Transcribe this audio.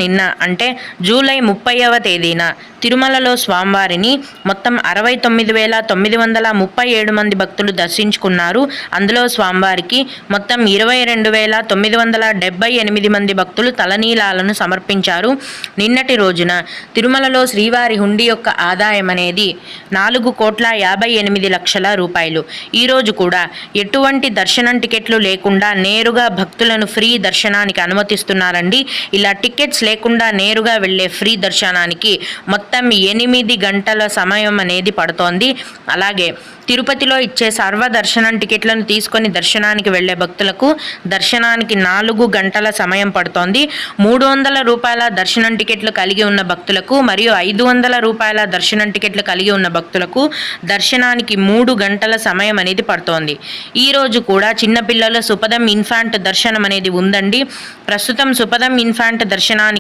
నిన్న అంటే జూలై 30వ తేదీన తిరుమలలో స్వామివారిని మొత్తం 69,937 మంది భక్తులు దర్శించుకున్నారు. అందులో స్వామివారికి మొత్తం 22,978 మంది భక్తులు తలనీలాలను సమర్పించారు. నిన్నటి రోజున తిరుమలలో శ్రీవారి హుండీ యొక్క ఆదాయం అనేది 4,58,00,000 రూపాయలు. ఈరోజు కూడా ఎటువంటి దర్శనం టికెట్లు లేకుండా నేరుగా భక్తులను ఫ్రీ దర్శనానికి అనుమతిస్తున్నారండి. ఇలా టికెట్స్ లేకుండా నేరుగా వెళ్ళే ఫ్రీ దర్శనానికి మొత్తం 8 గంటల సమయం అనేది పడుతోంది. అలాగే తిరుపతిలో ఇచ్చే సర్వదర్శనం టికెట్లను తీసుకొని దర్శనానికి వెళ్లే భక్తులకు దర్శనానికి 4 గంటల సమయం పడుతోంది. 300 రూపాయల దర్శనం టికెట్లు కలిగి ఉన్న భక్తులకు మరియు 500 రూపాయల దర్శనం టికెట్లు కలిగి ఉన్న భక్తులకు దర్శనానికి 3 గంటల సమయం అనేది పడుతోంది. ఈ రోజు కూడా చిన్నపిల్లల సుపదం ఇన్ఫాంట్ దర్శనం అనేది ఉందండి. ప్రస్తుతం సుపదం ఇన్ఫాంట్ దర్శనానికి